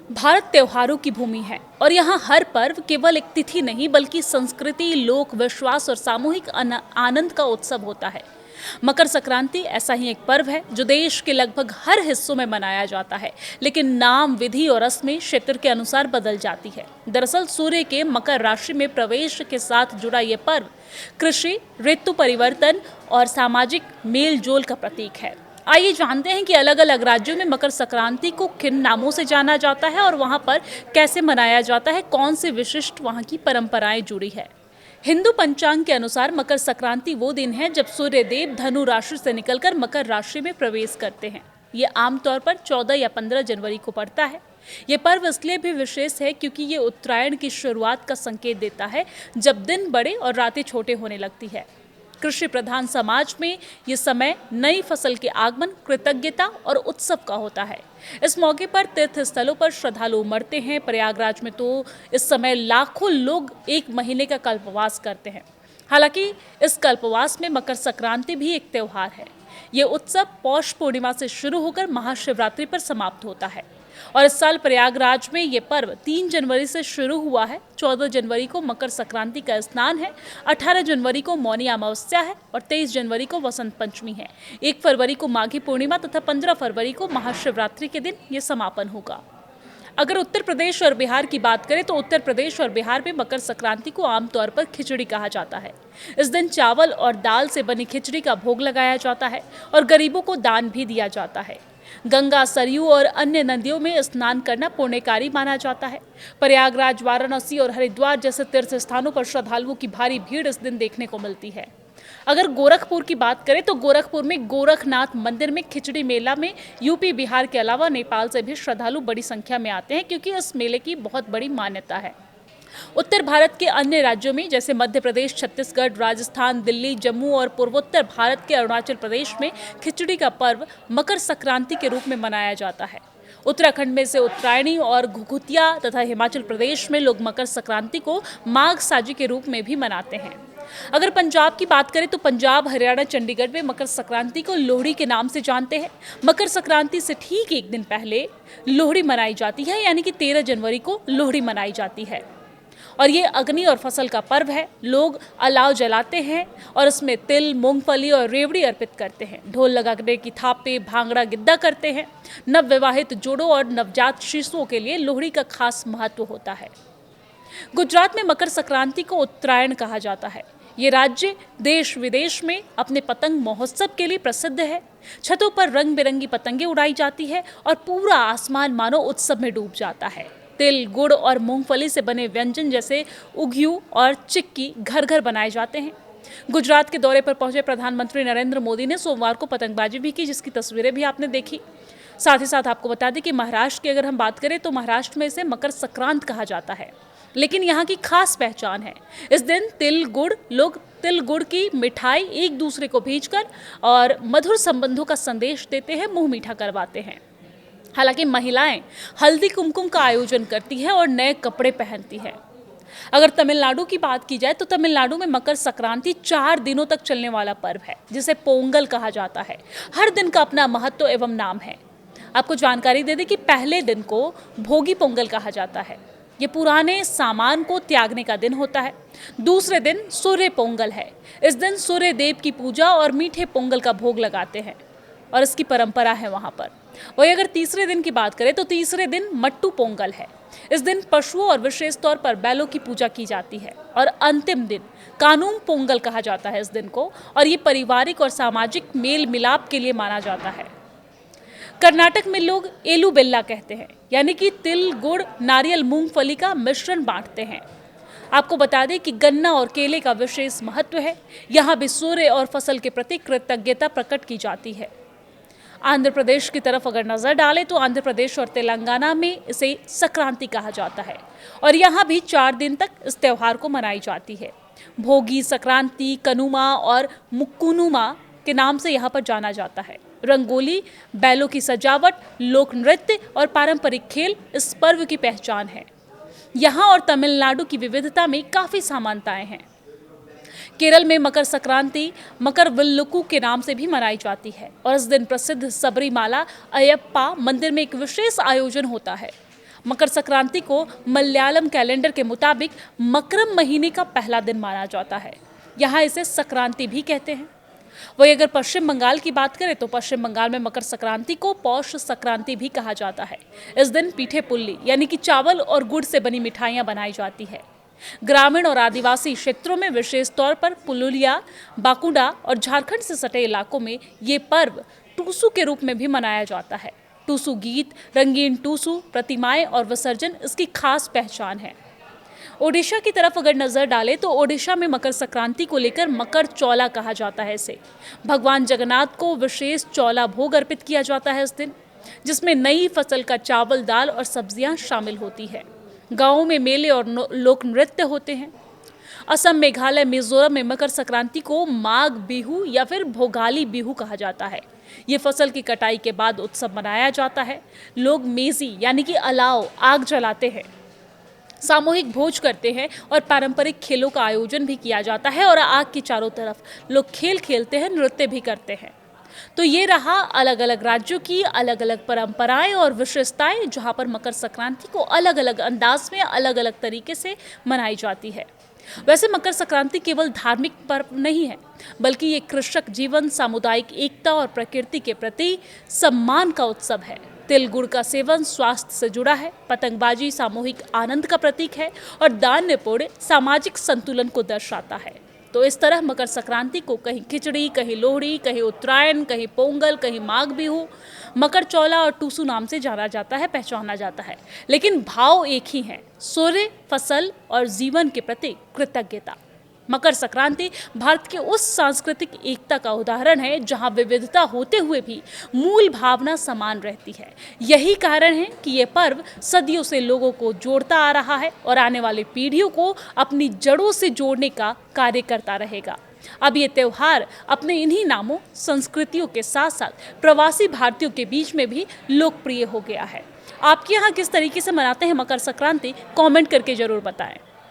भारत त्योहारों की भूमि है और यहाँ हर पर्व केवल एक तिथि नहीं बल्कि संस्कृति, लोक विश्वास और सामूहिक आनंद का उत्सव होता है। मकर संक्रांति ऐसा ही एक पर्व है जो देश के लगभग हर हिस्सों में मनाया जाता है, लेकिन नाम, विधि और रस्में क्षेत्र के अनुसार बदल जाती है। दरअसल सूर्य के मकर राशि में प्रवेश के साथ जुड़ा ये पर्व कृषि, ऋतु परिवर्तन और सामाजिक मेल जोल का प्रतीक है। आइए जानते हैं कि अलग अलग राज्यों में मकर संक्रांति को किन नामों से जाना जाता है और वहां पर कैसे मनाया जाता है, कौन से विशिष्ट वहां की परंपराएं जुड़ी है। हिंदू पंचांग के अनुसार मकर संक्रांति वो दिन है जब सूर्य देव धनु राशि से निकलकर मकर राशि में प्रवेश करते हैं। ये आमतौर पर 14 या 15 जनवरी को पड़ता है। ये पर्व इसलिए भी विशेष है क्योंकि ये उत्तरायण की शुरुआत का संकेत देता है, जब दिन बड़े और रातें छोटे होने लगती है। कृषि प्रधान समाज में ये समय नई फसल के आगमन, कृतज्ञता और उत्सव का होता है। इस मौके पर तीर्थ स्थलों पर श्रद्धालु उमड़ते हैं। प्रयागराज में तो इस समय लाखों लोग एक महीने का कल्पवास करते हैं। हालांकि इस कल्पवास में मकर संक्रांति भी एक त्योहार है। ये उत्सव पौष पूर्णिमा से शुरू होकर महाशिवरात्रि पर समाप्त होता है और इस साल प्रयागराज में ये पर्व 3 जनवरी से शुरू हुआ है। 14 जनवरी को मकर संक्रांति का स्नान है, 18 जनवरी को मौनी अमावस्या है और 23 जनवरी को वसंत पंचमी है। 1 फरवरी को माघी पूर्णिमा तथा 15 फरवरी को महाशिवरात्रि के दिन ये समापन होगा। अगर उत्तर प्रदेश और बिहार की बात करें तो उत्तर प्रदेश और बिहार में मकर संक्रांति को आमतौर पर खिचड़ी कहा जाता है। इस दिन चावल और दाल से बनी खिचड़ी का भोग लगाया जाता है और गरीबों को दान भी दिया जाता है। गंगा, सरयू और अन्य नदियों में स्नान करना पुण्यकारी माना जाता है। प्रयागराज, वाराणसी और हरिद्वार जैसे तीर्थ स्थानों पर श्रद्धालुओं की भारी भीड़ इस दिन देखने को मिलती है। अगर गोरखपुर की बात करें तो गोरखपुर में गोरखनाथ मंदिर में खिचड़ी मेला में यूपी, बिहार के अलावा नेपाल से भी श्रद्धालु बड़ी संख्या में आते हैं क्योंकि इस मेले की बहुत बड़ी मान्यता है। उत्तर भारत के अन्य राज्यों में जैसे मध्य प्रदेश, छत्तीसगढ़, राजस्थान, दिल्ली, जम्मू और पूर्वोत्तर भारत के अरुणाचल प्रदेश में खिचड़ी का पर्व मकर संक्रांति के रूप में मनाया जाता है। उत्तराखंड में से उत्तरायणी और घुघुतिया तथा हिमाचल प्रदेश में लोग मकर संक्रांति को माघ साजी के रूप में भी मनाते हैं। अगर पंजाब की बात करें तो पंजाब, हरियाणा, चंडीगढ़ में मकर संक्रांति को लोहड़ी के नाम से जानते हैं। मकर संक्रांति से ठीक एक दिन पहले लोहड़ी मनाई जाती है, यानी कि 13 जनवरी को लोहड़ी मनाई जाती है और ये अग्नि और फसल का पर्व है। लोग अलाव जलाते हैं और इसमें तिल, मूंगफली और रेवड़ी अर्पित करते हैं। ढोल लगाने की थापे, भांगड़ा, गिद्दा करते हैं। नवविवाहित जोड़ों और नवजात शिशुओं के लिए लोहड़ी का खास महत्व होता है। गुजरात में मकर संक्रांति को उत्तरायण कहा जाता है। ये राज्य देश विदेश में अपने पतंग महोत्सव के लिए प्रसिद्ध है। छतों पर रंग बिरंगी पतंगे उड़ाई जाती है और पूरा आसमान मानो उत्सव में डूब जाता है। तिल, गुड़ और मूंगफली से बने व्यंजन जैसे उघियू और चिक्की घर घर बनाए जाते हैं। गुजरात के दौरे पर पहुंचे प्रधानमंत्री नरेंद्र मोदी ने सोमवार को पतंगबाजी भी की, जिसकी तस्वीरें भी आपने देखी। साथ ही साथ आपको बता दें कि महाराष्ट्र की अगर हम बात करें तो महाराष्ट्र में इसे मकर संक्रांत कहा जाता है, लेकिन यहाँ की खास पहचान है। इस दिन लोग तिल गुड़ की मिठाई एक दूसरे को भेजकर और मधुर संबंधों का संदेश देते हैं, मुंह मीठा करवाते हैं। हालांकि महिलाएं हल्दी कुमकुम का आयोजन करती है और नए कपड़े पहनती है। अगर तमिलनाडु की बात की जाए तो तमिलनाडु में मकर संक्रांति 4 दिनों तक चलने वाला पर्व है, जिसे पोंगल कहा जाता है। हर दिन का अपना महत्व एवं नाम है। आपको जानकारी दे दें कि पहले दिन को भोगी पोंगल कहा जाता है। ये पुराने सामान को त्यागने का दिन होता है। दूसरे दिन सूर्य पोंगल है। इस दिन सूर्य देव की पूजा और मीठे पोंगल का भोग लगाते हैं और इसकी परंपरा है वहाँ पर। वही अगर तीसरे दिन की बात करें तो तीसरे दिन मट्टू पोंगल है। इस दिन पशुओं और विशेष तौर पर बैलों की पूजा की जाती है और अंतिम दिन कानूम पोंगल कहा जाता है इस दिन को, और ये पारिवारिक और सामाजिक मेल मिलाप के लिए माना जाता है। कर्नाटक में लोग एलू बेल्ला कहते हैं, यानी कि तिल, गुड़, नारियल, मूंगफली का मिश्रण बांटते हैं। आपको बता दें कि गन्ना और केले का विशेष महत्व है। यहाँ भी सूर्य और फसल के प्रति कृतज्ञता प्रकट की जाती है। आंध्र प्रदेश की तरफ अगर नजर डालें तो आंध्र प्रदेश और तेलंगाना में इसे संक्रांति कहा जाता है और यहाँ भी 4 दिन तक इस त्योहार को मनाई जाती है। भोगी, संक्रांति, कनुमा और मुक्कुनुमा के नाम से यहाँ पर जाना जाता है। रंगोली, बैलों की सजावट, लोक नृत्य और पारंपरिक खेल इस पर्व की पहचान है। यहाँ और तमिलनाडु की विविधता में काफी समानताएं हैं। केरल में मकर संक्रांति मकर विल्लुकु के नाम से भी मनाई जाती है और इस दिन प्रसिद्ध सबरीमाला अयप्पा मंदिर में एक विशेष आयोजन होता है। मकर संक्रांति को मलयालम कैलेंडर के मुताबिक मकरम महीने का पहला दिन माना जाता है। यहाँ इसे संक्रांति भी कहते हैं। वही अगर पश्चिम बंगाल की बात करें तो पश्चिम बंगाल में मकर संक्रांति को पौष संक्रांति भी कहा जाता है। इस दिन पीठे पुल्ली यानी कि चावल और गुड़ से बनी मिठाइयां बनाई जाती है। ग्रामीण और आदिवासी क्षेत्रों में विशेष तौर पर पुरुलिया, बांकुड़ा और झारखंड से सटे इलाकों में ये पर्व टूसू के रूप में भी मनाया जाता है। टूसू गीत, रंगीन टूसू, प्रतिमाएं और विसर्जन इसकी खास पहचान है। ओडिशा की तरफ अगर नजर डालें तो ओडिशा में मकर संक्रांति को लेकर मकर चौला कहा जाता है इसे। भगवान जगन्नाथ को विशेष चौला भोग अर्पित किया जाता है इस दिन, जिसमें नई फसल का चावल, दाल और सब्जियां शामिल होती है। गांवों में मेले और लोक नृत्य होते हैं। असम, मेघालय, मिजोरम में मकर संक्रांति को माघ बिहू या फिर भोगाली बिहू कहा जाता है। ये फसल की कटाई के बाद उत्सव मनाया जाता है। लोग मेजी यानी कि अलाव, आग जलाते हैं, सामूहिक भोज करते हैं और पारंपरिक खेलों का आयोजन भी किया जाता है और आग की चारों तरफ लोग खेल खेलते हैं, नृत्य भी करते हैं। तो ये रहा अलग अलग राज्यों की अलग अलग परंपराएं और विशेषताएं, जहां पर मकर संक्रांति को अलग अलग अंदाज में अलग अलग तरीके से मनाई जाती है। वैसे मकर संक्रांति केवल धार्मिक पर्व नहीं है, बल्कि ये कृषक जीवन, सामुदायिक एकता और प्रकृति के प्रति सम्मान का उत्सव है। तिल गुड़ का सेवन स्वास्थ्य से जुड़ा है, पतंगबाजी सामूहिक आनंद का प्रतीक है और दान पुण्य सामाजिक संतुलन को दर्शाता है। तो इस तरह मकर संक्रांति को कहीं खिचड़ी, कहीं लोहड़ी, कहीं उत्तरायण, कहीं पोंगल, कहीं माघ बिहू, मकर चौला और टूसू नाम से जाना जाता है, पहचाना जाता है। लेकिन भाव एक ही है, सूर्य, फसल और जीवन के प्रति कृतज्ञता। मकर संक्रांति भारत के उस सांस्कृतिक एकता का उदाहरण है जहां विविधता होते हुए भी मूल भावना समान रहती है। यही कारण है कि ये पर्व सदियों से लोगों को जोड़ता आ रहा है और आने वाली पीढ़ियों को अपनी जड़ों से जोड़ने का कार्य करता रहेगा। अब ये त्यौहार अपने इन्हीं नामों, संस्कृतियों के साथ साथ प्रवासी भारतीयों के बीच में भी लोकप्रिय हो गया है। आपके यहाँ किस तरीके से मनाते हैं मकर संक्रांति, कमेंट करके जरूर बताएं।